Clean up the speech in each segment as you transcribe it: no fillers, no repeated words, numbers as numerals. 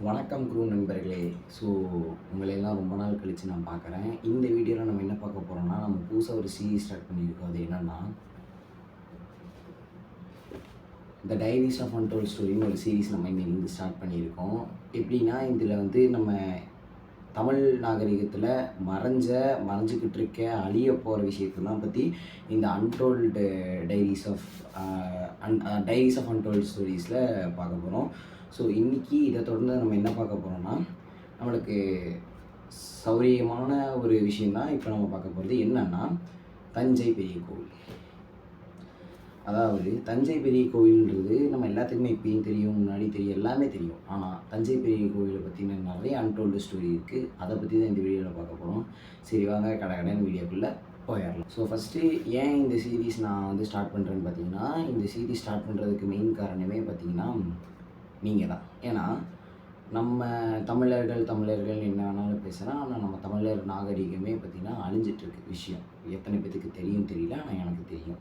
வணக்கம் குரு நண்பர்களே. ஸோ உங்களையெல்லாம் ரொம்ப நாள் கழித்து நான் பார்க்குறேன். இந்த வீடியோவில் நம்ம என்ன பார்க்க போகிறோம்னா, நம்ம புதுசாக ஒரு சீரீஸ் ஸ்டார்ட் பண்ணியிருக்கோம். அது என்னென்னா, த டைரிஸ் ஆஃப் அன்டோல்ட் ஸ்டோரின்னு ஒரு சீரீஸ் நம்ம இன்னிலேருந்து ஸ்டார்ட் பண்ணியிருக்கோம். எப்படின்னா, இதில் வந்து நம்ம தமிழ் நாகரிகத்தில் மறைஞ்சிக்கிட்டு இருக்க அழிய போகிற விஷயத்தெல்லாம் பற்றி இந்த அன்டோல்டு டைரிஸ் ஆஃப் அன்டோல்டு ஸ்டோரிஸில் பார்க்க போகிறோம். ஸோ இன்றைக்கி இதை தொடர்ந்து நம்ம என்ன பார்க்க போகிறோம்னா, நம்மளுக்கு சௌரியமான ஒரு விஷயந்தான் இப்போ நம்ம பார்க்க போகிறது. என்னென்னா, தஞ்சை பெரிய கோவில். அதாவது தஞ்சை பெரிய கோவில்ன்றது நம்ம எல்லாத்துக்குமே இப்பயும் தெரியும், முன்னாடி தெரியும், எல்லாமே தெரியும். ஆனால் தஞ்சை பெரிய கோவிலை பற்றின நிறைய அன்டோல்டு ஸ்டோரி இருக்குது. அதை பற்றி தான் இந்த வீடியோவில் பார்க்க போகிறோம். சரி வாங்க கடைன்னு வீடியோக்குள்ளே போயிடலாம். ஸோ ஃபஸ்ட்டு ஏன் இந்த சீரீஸ் நான் வந்து ஸ்டார்ட் பண்ணுறேன்னு பார்த்தீங்கன்னா, இந்த சீரீஸ் ஸ்டார்ட் பண்ணுறதுக்கு மெயின் காரணமே பார்த்தீங்கன்னா நீங்கள் தான். ஏன்னா நம்ம தமிழர்கள் என்ன வேணாலும் பேசுகிறேன். ஆனால் நம்ம தமிழர் நாகரிகமே பார்த்திங்கன்னா அழிஞ்சிட்ருக்கு விஷயம். எத்தனை பேத்துக்கு தெரியும் தெரியல, ஆனால் எனக்கு தெரியும்.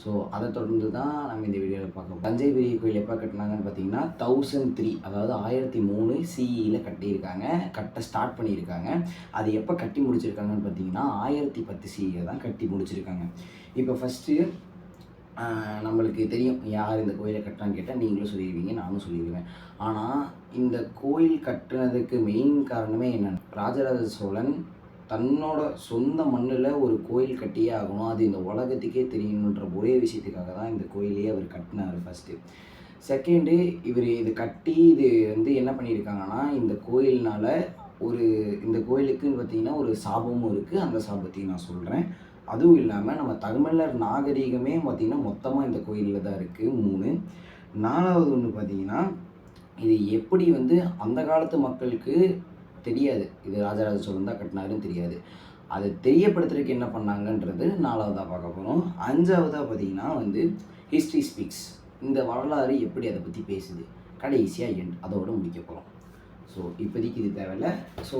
ஸோ அதை தொடர்ந்து தான் நம்ம இந்த வீடியோவில் பார்க்க. தஞ்சை பெரிய கோயில் எப்போ கட்டினாங்கன்னு பார்த்தீங்கன்னா 1003, அதாவது 1003 CEயில் கட்ட ஸ்டார்ட் பண்ணியிருக்காங்க. அது எப்போ கட்டி முடிச்சிருக்காங்கன்னு பார்த்தீங்கன்னா 1010 CEயில் தான் கட்டி முடிச்சிருக்காங்க. இப்போ ஃபஸ்ட்டு நம்மளுக்கு தெரியும் யார் இந்த கோயிலை கட்டுறான்னு கேட்டால் நீங்களும் சொல்லிடுவீங்க, நானும் சொல்லிடுவேன். ஆனால் இந்த கோயில் கட்டுனதுக்கு மெயின் காரணமே என்னென்னா, ராஜராஜ சோழன் தன்னோட சொந்த மண்ணில் ஒரு கோயில் கட்டியே ஆகணும், அது இந்த உலகத்துக்கே தெரியணுன்ற ஒரே விஷயத்துக்காக தான் இந்த கோயிலையே அவர் கட்டினார் ஃபஸ்ட்டு. செகண்டு, இவர் இது கட்டி இது வந்து என்ன பண்ணியிருக்காங்கன்னா, இந்த கோயில்னால் இந்த கோயிலுக்குன்னு பார்த்திங்கன்னா ஒரு சாபமும் இருக்குது. அந்த சாபத்தையும் நான் சொல்கிறேன். அதுவும் இல்லாமல் நம்ம தமிழர் நாகரிகமே பார்த்திங்கன்னா மொத்தமாக இந்த கோயிலில் தான் இருக்குது. 3. 4வது ஒன்று பார்த்திங்கன்னா, இது எப்படி வந்து அந்த காலத்து மக்களுக்கு தெரியாது, இது ராஜராஜ சோழன் தான் கட்டினாருன்னு தெரியாது. அதை தெரியப்படுத்துறதுக்கு என்ன பண்ணாங்கன்றது 4வதாக பார்க்க போகிறோம். 5வதாக பார்த்திங்கன்னா வந்து ஹிஸ்ட்ரி ஸ்பீக்ஸ். இந்த வரலாறு எப்படி அதை பற்றி பேசுது, கடைசியாக அதோடு முடிக்க போகிறோம். ஸோ இப்போதைக்கு இது தேவையில்லை. ஸோ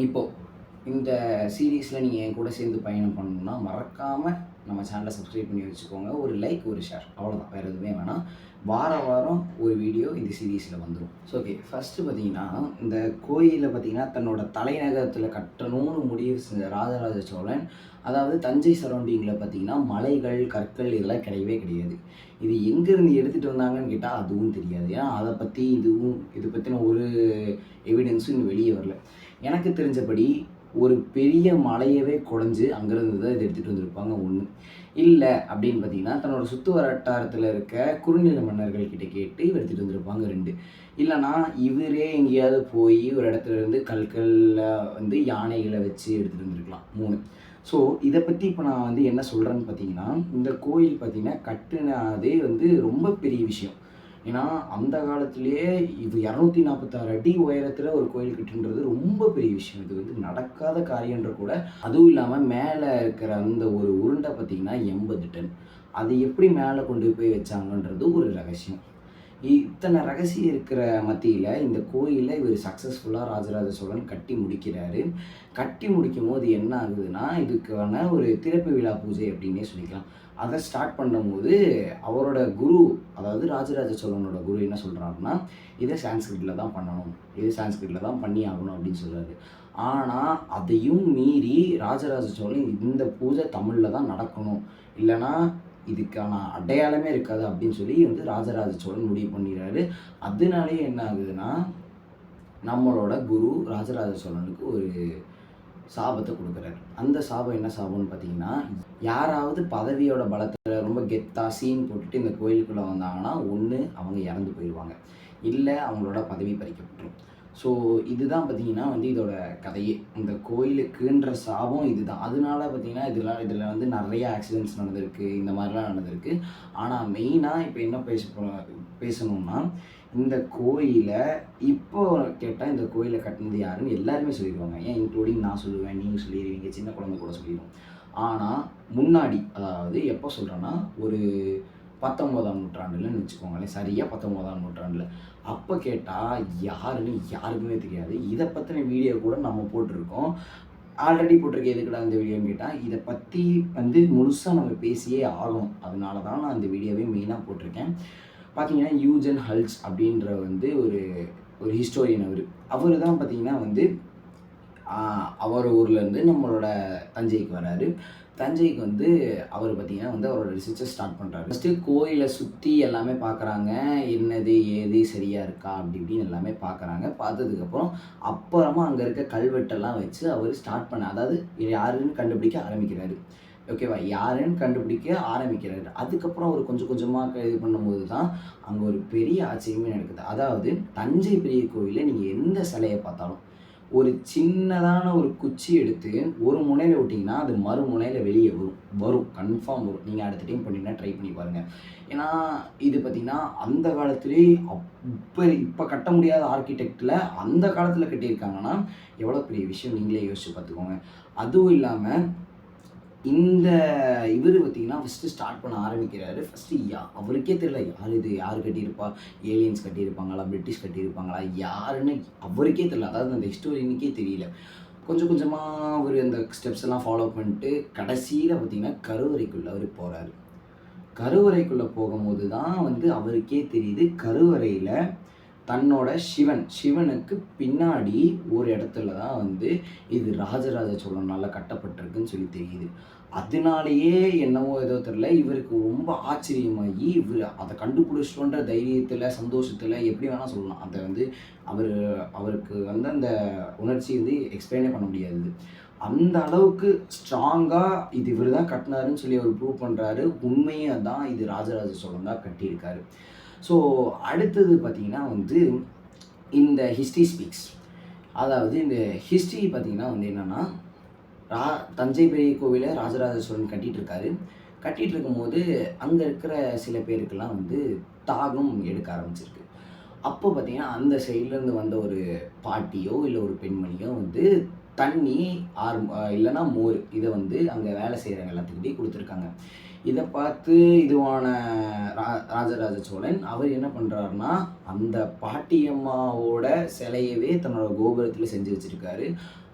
இப்போது இந்த சீரீஸில் நீங்கள் என் கூட சேர்ந்து பயணம் பண்ணணுன்னா மறக்காமல் நம்ம சேனலை சப்ஸ்கிரைப் பண்ணி வச்சுக்கோங்க. ஒரு லைக், ஒரு ஷேர், அவ்வளோதான், வேறு எதுவுமே வேணாம். வாரம் ஒரு வீடியோ இந்த சீரீஸில் வந்துடும். ஸோ ஓகே, ஃபஸ்ட்டு பார்த்தீங்கன்னா, இந்த கோயிலில் பார்த்தீங்கன்னா தன்னோட தலைநகரத்தில் கட்டணும்னு முடிவு செஞ்ச ராஜராஜ சோழன், அதாவது தஞ்சை சரௌண்டிங்கில் பார்த்தீங்கன்னா மலைகள், கற்கள் இதெல்லாம் கிடையவே கிடையாது. இது எங்கேருந்து எடுத்துகிட்டு வந்தாங்கன்னு கேட்டால் அதுவும் தெரியாது. ஏன்னா அதை பற்றி இது பற்றின ஒரு எவிடன்ஸும் இன்னும் வெளியே வரல. எனக்கு தெரிஞ்சபடி ஒரு பெரிய மலையவே குடஞ்சி அங்கேருந்து தான் இதை எடுத்துகிட்டு வந்திருப்பாங்க. ஒன்று இல்லை அப்படின்னு பார்த்தீங்கன்னா, தன்னோட சுற்று வட்டாரத்தில் இருக்க குறுநில மன்னர்கள் கிட்ட கேட்டு எடுத்துகிட்டு வந்திருப்பாங்க. 2. இல்லைனா இவரே எங்கேயாவது போய் ஒரு இடத்துல இருந்து கற்களில் வந்து யானைகளை வச்சு எடுத்துகிட்டு வந்திருக்கலாம். 3. ஸோ இதை பற்றி இப்போ நான் வந்து என்ன சொல்கிறேன்னு பார்த்தீங்கன்னா, இந்த கோயில் பார்த்திங்கன்னா கட்டுனதே வந்து ரொம்ப பெரிய விஷயம். ஏன்னா அந்த காலத்துலேயே இது 246 அடி உயரத்தில் ஒரு கோயில் கட்டுன்றது ரொம்ப பெரிய விஷயம். இது வந்து நடக்காத காரியன்ற கூட. அதுவும் இல்லாமல் மேலே இருக்கிற அந்த ஒரு உருண்டை பார்த்திங்கன்னா 80 டன். அது எப்படி மேலே கொண்டு போய் வச்சாங்கன்றது ஒரு ரகசியம். இத்தனை ரகசியம் இருக்கிற மத்தியில் இந்த கோயிலை இவர் சக்ஸஸ்ஃபுல்லாக ராஜராஜ சோழன் கட்டி முடிக்கிறாரு. கட்டி முடிக்கும் போது என்ன ஆகுதுன்னா, இதுக்கான ஒரு திறப்பு விழா பூஜை அப்படின்னே சொல்லிக்கலாம். அதை ஸ்டார்ட் பண்ணும்போது அவரோட குரு, அதாவது ராஜராஜ சோழனோட குரு என்ன சொல்கிறாருன்னா, இதை சான்ஸ்கிரிட்டில் தான் பண்ணணும், இது சான்ஸ்கிரிட்டில் தான் பண்ணி ஆகணும் அப்படின்னு சொல்கிறாரு. ஆனால் அதையும் மீறி ராஜராஜ சோழன் இந்த பூஜை தமிழில் தான் நடக்கணும், இல்லைனா இதுக்கான அடையாளமே இருக்காது அப்படின்னு சொல்லி வந்து ராஜராஜ சோழன் முடிவு பண்ணிடுறாரு. அதனாலேயே என்ன ஆகுதுன்னா, நம்மளோட குரு ராஜராஜ சோழனுக்கு ஒரு சாபத்தை கொடுக்குறாரு. அந்த சாபம் என்ன சாபம்னு பார்த்தீங்கன்னா, யாராவது பதவியோட பலத்தில் ரொம்ப கெத்தா சீன் போட்டுட்டு இந்த கோயிலுக்குள்ளே வந்தாங்கன்னா, ஒன்று அவங்க இறந்து போயிடுவாங்க, இல்லை அவங்களோட பதவி பறிக்கப்பட்டுரும். ஸோ இதுதான் பார்த்திங்கன்னா வந்து இதோட கதையே. இந்த கோயிலுக்குன்ற சாபம் இதுதான். அதனால பார்த்திங்கன்னா இதில் வந்து நிறைய ஆக்சிடென்ட்ஸ் நடந்திருக்கு, இந்த மாதிரிலாம் நடந்திருக்கு. ஆனால் மெயினாக இப்போ என்ன பேசணும்னா, இந்த கோயிலை இப்போ கேட்டால் இந்த கோயிலை கட்டினது யாருன்னு எல்லாருமே சொல்லிடுவாங்க. ஏன் இன்க்ளூடிங் நான் சொல்லுவேன், நீங்கள் சொல்லிடுவீங்க, சின்ன குழந்தை கூட சொல்லிடுவோம். ஆனால் முன்னாடி, அதாவது எப்போ சொல்கிறேன்னா, ஒரு 19ஆம் நூற்றாண்டுலன்னு வச்சுக்கோங்களேன், சரியாக 19ஆம் நூற்றாண்டில். அப்போ கேட்டால் யாருன்னு யாருக்குமே தெரியாது. இதை பற்றின வீடியோ கூட நம்ம போட்டிருக்கோம். ஆல்ரெடி போட்டிருக்கேன். எதுக்குடா இந்த வீடியோன்னு கேட்டால், இதை பற்றி வந்து முழுசாக நம்ம பேசியே ஆகணும். அதனால தான் நான் இந்த வீடியோவே மெயினாக போட்டிருக்கேன். பார்த்தீங்கன்னா யூஜன் ஹல்ஸ் அப்படின்ற வந்து ஒரு ஒரு ஹிஸ்டோரியன். அவர் தான் பார்த்தீங்கன்னா வந்து அவர் ஊர்லேருந்து நம்மளோட தஞ்சைக்கு வராரு. தஞ்சைக்கு வந்து அவர் பார்த்தீங்கன்னா வந்து அவரோட ரிசர்ச்சை ஸ்டார்ட் பண்ணுறாரு. ஃபஸ்ட்டு கோயிலை சுற்றி எல்லாமே பார்க்குறாங்க. என்னது ஏது சரியாக இருக்கா அப்படி இப்படின்னு எல்லாமே பார்க்குறாங்க. பார்த்ததுக்கப்புறம் அப்புறமா அங்கே இருக்க கல்வெட்டெல்லாம் வச்சு அவர் ஸ்டார்ட் பண்ண, அதாவது யாருன்னு கண்டுபிடிக்க ஆரம்பிக்கிறாரு. ஓகேவா? யாருன்னு கண்டுபிடிக்க ஆரம்பிக்கிறாரு. அதுக்கப்புறம் அவர் கொஞ்சம் கொஞ்சமாக இது பண்ணும்போது தான் அங்கே ஒரு பெரிய ஆச்சரியமே நடக்குது. அதாவது தஞ்சை பெரிய கோயிலில் நீங்கள் எந்த சிலையை பார்த்தாலும் ஒரு சின்னதான ஒரு குச்சி எடுத்து ஒரு முனையில் விட்டிங்கன்னா அது மறுமுனையில் வெளியே வரும் கன்ஃபார்ம் வரும். நீங்கள் அடுத்த டைம் பண்ணிங்கன்னா ட்ரை பண்ணி பாருங்கள். ஏன்னா இது பார்த்திங்கன்னா அந்த காலத்துலேயே இப்போ கட்ட முடியாத ஆர்கிடெக்டில் அந்த காலத்தில் கட்டியிருக்காங்கன்னா எவ்வளோ பெரிய விஷயம் நீங்களே யோசிச்சு பார்த்துக்கோங்க. அதுவும் இல்லாமல் இந்த இவர் பார்த்தீங்கன்னா ஃபஸ்ட்டு ஸ்டார்ட் பண்ண ஆரம்பிக்கிறாரு. ஃபஸ்ட்டு அவருக்கே தெரியல யார் இது, யார் கட்டியிருப்பா, ஏலியன்ஸ் கட்டியிருப்பாங்களா, பிரிட்டிஷ் கட்டியிருப்பாங்களா, யாருன்னு அவருக்கே தெரியல. அதாவது அந்த ஹிஸ்டோரியனுக்கே தெரியல. கொஞ்சம் கொஞ்சமாக அவர் அந்த ஸ்டெப்ஸ் எல்லாம் ஃபாலோ பண்ணிட்டு கடைசியில் பார்த்திங்கன்னா கருவறைக்குள்ளே அவர் போகிறாரு. கருவறைக்குள்ளே போகும்போது தான் வந்து அவருக்கே தெரியுது கருவறையில் தன்னோட சிவனுக்கு பின்னாடி ஒரு இடத்துல தான் வந்து இது ராஜராஜ சோழனால் கட்டப்பட்டிருக்குன்னு சொல்லி தெரியுது. அதனாலேயே என்னவோ ஏதோ தெரியல, இவருக்கு ரொம்ப ஆச்சரியமாகி இவர் அதை கண்டுபிடிச்சிட்டோன்ற தைரியத்தில் சந்தோஷத்தில் எப்படி வேணால் சொல்லலாம். அதை வந்து அவருக்கு வந்து அந்த உணர்ச்சி வந்து எக்ஸ்பிளைனே பண்ண முடியாது. அந்த அளவுக்கு ஸ்ட்ராங்காக இது இவர் தான் கட்டினாருன்னு சொல்லி அவர் ப்ரூவ் பண்ணுறாரு. உண்மையாக தான் இது ராஜராஜ சோழன் தான் கட்டியிருக்காரு. ஸோ அடுத்தது பார்த்திங்கன்னா வந்து இந்த ஹிஸ்ட்ரி ஸ்பீக்ஸ். அதாவது இந்த ஹிஸ்ட்ரி பார்த்திங்கன்னா வந்து என்னென்னா, தஞ்சை பெரிய கோவிலை ராஜராஜ சோழன் கட்டிகிட்டு இருக்கும்போது அங்கே இருக்கிற சில பேருக்கெல்லாம் வந்து தாகம் எடுக்க ஆரம்பிச்சிருக்கு. அப்போ பார்த்திங்கன்னா அந்த சைட்லேருந்து வந்த ஒரு பாட்டியோ இல்லை ஒரு பெண்மணியோ வந்து தண்ணி இல்லைன்னா மோர் இதை வந்து அங்கே வேலை செய்கிறவங்க எல்லாத்துக்கிட்டே கொடுத்துருக்காங்க. இதை பார்த்து இதுவான ராஜராஜ சோழன் அவர் என்ன பண்ணுறாருன்னா அந்த பாட்டியம்மாவோட சிலையவே தன்னோட கோபுரத்தில் செஞ்சு வச்சுருக்காரு.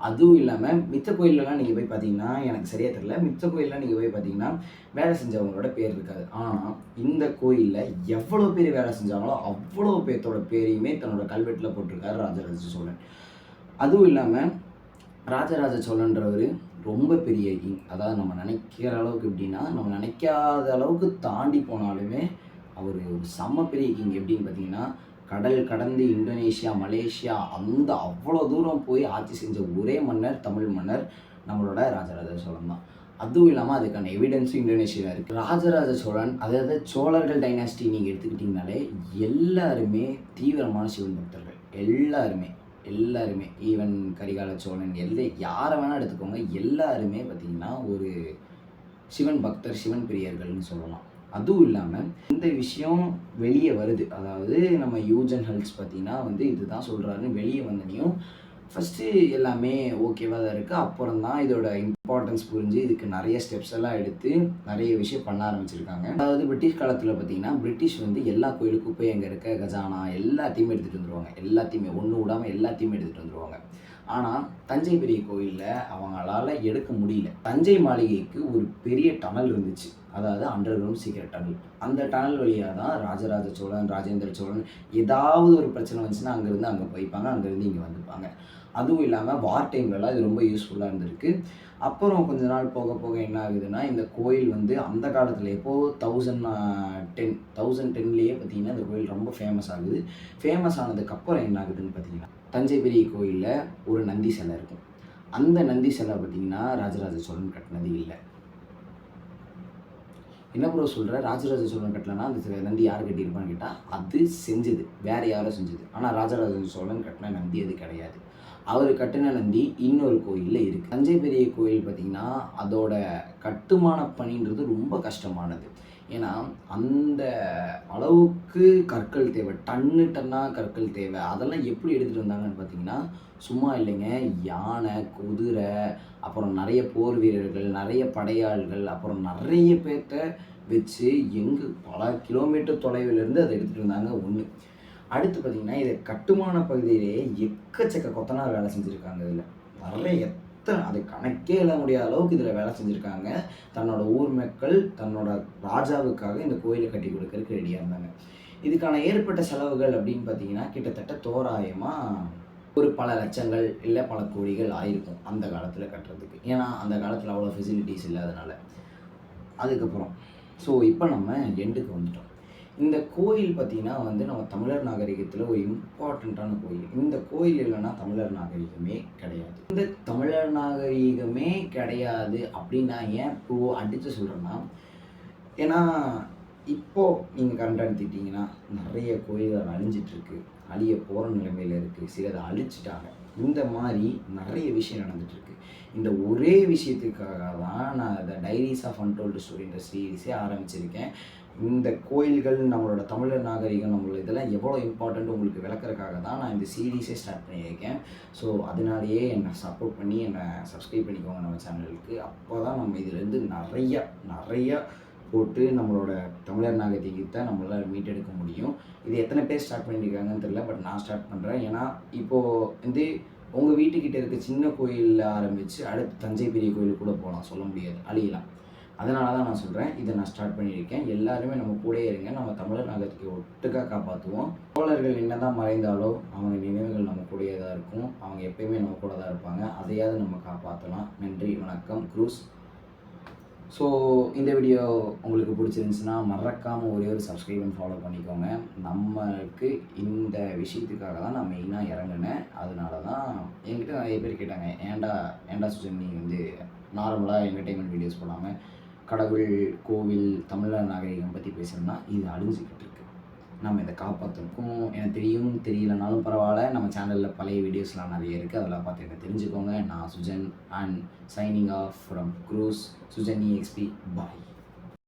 அதுவும் இல்லாமல் மித்த கோயிலெலாம் நீங்கள் போய் பார்த்தீங்கன்னா, எனக்கு சரியாக தெரியல, மித்த கோயிலெலாம் நீங்கள் போய் பார்த்தீங்கன்னா வேலை செஞ்சவங்களோட பேர் இருக்காது. ஆனால் இந்த கோயிலில் எவ்வளோ பேர் வேலை செஞ்சாங்களோ அவ்வளோ பேர்த்தோட பேரையுமே தன்னோட கல்வெட்டில் போட்டிருக்காரு ராஜராஜ சோழன். அதுவும் இல்லாமல் ராஜராஜ சோழன்றவர் ரொம்ப பெரிய கிங். அதாவது நம்ம நினைக்கிற அளவுக்கு எப்படின்னா, நம்ம நினைக்காத அளவுக்கு தாண்டி போனாலுமே அவர் ஒரு செம்ம பெரிய கிங். எப்படின்னு பார்த்தீங்கன்னா, கடல் கடந்து இந்தோனேஷியா, மலேசியா அந்த அவ்வளோ தூரம் போய் ஆட்சி செஞ்ச ஒரே மன்னர், தமிழ் மன்னர் நம்மளோட ராஜராஜ சோழன் தான். அதுவும் இல்லாமல் அதுக்கான எவிடன்ஸும் இந்தோனேஷியாவில் இருக்குது. ராஜராஜ சோழன், அதாவது சோழர்கள் டைனாஸ்டி நீங்கள் எடுத்துக்கிட்டிங்கனாலே எல்லாருமே தீவிரமான சிவன் பக்தர்கள். எல்லாருமே ஈவன் கரிகால சோழன் யாரை வேணால் எடுத்துக்கோங்க, எல்லாருமே பார்த்திங்கன்னா ஒரு சிவன் பக்தர், சிவன் பிரியர்கள்னு சொல்லலாம். அதுவும் இல்லாமல் இந்த விஷயம் வெளியே வருது. அதாவது நம்ம யூஜன் ஹல்ஸ் பார்த்திங்கன்னா வந்து இதுதான் சொல்கிறாருன்னு வெளியே வந்தனையும் ஃபஸ்ட்டு எல்லாமே ஓகேவாக தான் இருக்குது. அப்புறம் தான் இதோட இம்பார்ட்டன்ஸ் புரிஞ்சு இதுக்கு நிறைய ஸ்டெப்ஸ் எல்லாம் எடுத்து நிறைய விஷயம் பண்ண ஆரம்பிச்சிருக்காங்க. அதாவது பிரிட்டிஷ் காலத்தில் பார்த்திங்கன்னா பிரிட்டிஷ் வந்து எல்லா கோயிலுக்கும் போய் அங்கே இருக்க கஜானா எல்லாத்தையுமே எடுத்துகிட்டு வந்துடுவாங்க. எல்லாத்தையுமே ஒன்று விடாமல் எல்லாத்தையுமே எடுத்துகிட்டு வந்துடுவாங்க. ஆனால் தஞ்சை பெரிய கோயிலில் அவங்களால எடுக்க முடியல. தஞ்சை மாளிகைக்கு ஒரு பெரிய டனல் இருந்துச்சு, அதாவது அண்டர் கிரவுண்ட் சீக்ரெட் டனல். அந்த டனல் வழியாக தான் ராஜராஜ சோழன், ராஜேந்திர சோழன் ஏதாவது ஒரு பிரச்சனை வந்துச்சுன்னா அங்கேருந்து அங்கே போய்ப்பாங்க, அங்கேருந்து இங்கே வந்துப்பாங்க. அதுவும் இல்லாமல் வார் டைம்லலாம் இது ரொம்ப யூஸ்ஃபுல்லாக இருந்திருக்கு. அப்புறம் கொஞ்ச நாள் போக போக என்ன ஆகுதுன்னா, இந்த கோயில் வந்து அந்த காலத்தில் எப்போது 1010லேயே பார்த்திங்கன்னா இந்த கோயில் ரொம்ப ஃபேமஸ் ஆகுது. ஃபேமஸ் ஆனதுக்கப்புறம் என்ன ஆகுதுன்னு பார்த்திங்கன்னா, தஞ்சை பெரிய கோயிலில் ஒரு நந்தி சிலை இருக்கும். அந்த நந்தி சிலை பார்த்திங்கன்னா ராஜராஜ சோழன் கட்டினது இல்லை. என்ன ப்ரோ சொல்கிற, ராஜராஜ சோழன் கட்டலைன்னா அந்த நந்தி யார் கட்டியிருப்பான்னு கேட்டால் அது செஞ்சது வேறு யாரோ செஞ்சது. ஆனால் ராஜராஜ சோழன் கட்டின நந்தி அது கிடையாது. அவர் கட்டின நந்தி இன்னொரு கோயிலில் இருக்குது. தஞ்சை பெரிய கோயில் பார்த்திங்கன்னா அதோட கட்டுமான பணின்றது ரொம்ப கஷ்டமானது. ஏன்னா அந்த அளவுக்கு கற்கள் தேவை, டன்னாக கற்கள் தேவை. அதெல்லாம் எப்படி எடுத்துகிட்டு வந்தாங்கன்னு பார்த்திங்கன்னா சும்மா இல்லைங்க, யானை, குதிரை, அப்புறம் நிறைய போர் வீரர்கள், நிறைய படையாள்கள், அப்புறம் நிறைய பேர்த்த வச்சு பல கிலோமீட்டர் தொலைவிலேருந்து அதை எடுத்துகிட்டு வந்தாங்க. ஒன்று அடுத்து பார்த்திங்கன்னா இதை கட்டுமான பகுதியிலே எக்கச்சக்க கொத்தனார் வேலை செஞ்சுருக்காங்க. இதில் நிறைய அது கணக்கே இட முடியாத அளவுக்கு இதில் வேலை செஞ்சுருக்காங்க. தன்னோட ஊர் மக்கள் தன்னோட ராஜாவுக்காக இந்த கோயிலை கட்டி கொடுக்கறதுக்கு ரெடியாக இருந்தாங்க. இதுக்கான ஏற்பட்ட செலவுகள் அப்படின்னு பார்த்தீங்கன்னா கிட்டத்தட்ட தோராயமாக ஒரு பல லட்சங்கள் இல்லை பல கோடிகள் ஆயிருக்கும் அந்த காலத்தில் கட்டுறதுக்கு. ஏன்னா அந்த காலத்தில் அவ்வளோ ஃபெசிலிட்டிஸ் இல்லாதனால. அதுக்கப்புறம் ஸோ இப்போ நம்ம எண்டுக்கு வந்துட்டோம். இந்த கோயில் பார்த்திங்கன்னா வந்து நம்ம தமிழர் நாகரிகத்தில் ஒரு இம்பார்ட்டண்ட்டான கோயில். இந்த கோயில் இல்லைன்னா தமிழர் நாகரிகமே கிடையாது. இந்த தமிழர் நாகரிகமே கிடையாது அப்படின்னு நான் ஏன் இப்போ அடித்து சொல்கிறேன்னா, ஏன்னா இப்போது நீங்கள் கரண்ட் எடுத்துக்கிட்டிங்கன்னா நிறைய கோயில்கள் அழிஞ்சிட்ருக்கு, அழிய போகிற நிலைமையில் இருக்குது, சிலதை அழிச்சிட்டாங்க. இந்த மாதிரி நிறைய விஷயம் நடந்துகிட்ருக்கு. இந்த ஒரே விஷயத்துக்காக தான் நான் த டைரிஸ் ஆஃப் அன்டோல்டு ஸ்டோரின்ற சீரீஸே ஆரம்பிச்சிருக்கேன். இந்த கோயில்கள், நம்மளோட தமிழர் நாகரிகம், நம்மளோட இதெல்லாம் எவ்வளோ இம்பார்ட்டண்ட் உங்களுக்கு விளக்குறதுக்காக தான் நான் இந்த சீரீஸே ஸ்டார்ட் பண்ணியிருக்கேன். ஸோ அதனாலேயே என்னை சப்போர்ட் பண்ணி என்னை சப்ஸ்கிரைப் பண்ணிக்கோங்க நம்ம சேனலுக்கு. அப்போ தான் நம்ம இதிலேருந்து நிறையா போட்டு நம்மளோட தமிழர் நாகரிகத்தை நம்மளால் மீட்டெடுக்க முடியும். இது எத்தனை பேர் ஸ்டார்ட் பண்ணியிருக்காங்கன்னு தெரியல, பட் நான் ஸ்டார்ட் பண்ணுறேன். ஏன்னா இப்போது வந்து உங்கள் வீட்டுக்கிட்ட இருக்க சின்ன கோயிலில் ஆரம்பித்து அடுத்து தஞ்சை பெரிய கோயில் கூட போகலாம், சொல்ல முடியாது, அழியலாம். அதனால தான் நான் சொல்கிறேன், இதை நான் ஸ்டார்ட் பண்ணியிருக்கேன். எல்லாருமே நம்ம கூடயே இருங்க, நம்ம தமிழர் நாகரிகத்தை ஒட்டுக்காக காப்பாற்றுவோம். சோழர்கள் என்ன தான் மறைந்தாலோ அவங்க நினைவுகள் நம்ம கூடயே தான் இருக்கும். அவங்க எப்பயுமே நம்ம கூட தான் இருப்பாங்க. அதையாவது நம்ம காப்பாற்றலாம். நன்றி, வணக்கம், க்ரூஸ். ஸோ இந்த வீடியோ உங்களுக்கு பிடிச்சிருந்துச்சுன்னா மறக்காமல் ஒரே ஒரு சப்ஸ்கிரைப் அண்ட் ஃபாலோ பண்ணிக்கோங்க. நம்மளுக்கு இந்த விஷயத்துக்காக தான் நான் மெயினாக இறங்கினேன். அதனால தான் என்கிட்ட நிறைய பேர் கேட்டாங்க, ஏன்டா சுஜன் நீங்கள் வந்து நார்மலாக என்டர்டெயின்மெண்ட் வீடியோஸ் போடாமல் கடவுள், கோவில், தமிழர் நாகரிகம் பற்றி பேசணும்னா இது அழிஞ்சிக்கிட்டு இருக்கு. நம்ம இதை காப்பாற்றணும். எனக்கு தெரியும், தெரியலனாலும் பரவாயில்ல, நம்ம சேனலில் பழைய வீடியோஸ்லாம் நிறைய இருக்குது, அதெல்லாம் பார்த்து எனக்கு தெரிஞ்சுக்கோங்க. நான் Sujan and signing off from cruise, Sujan EXP. Bye.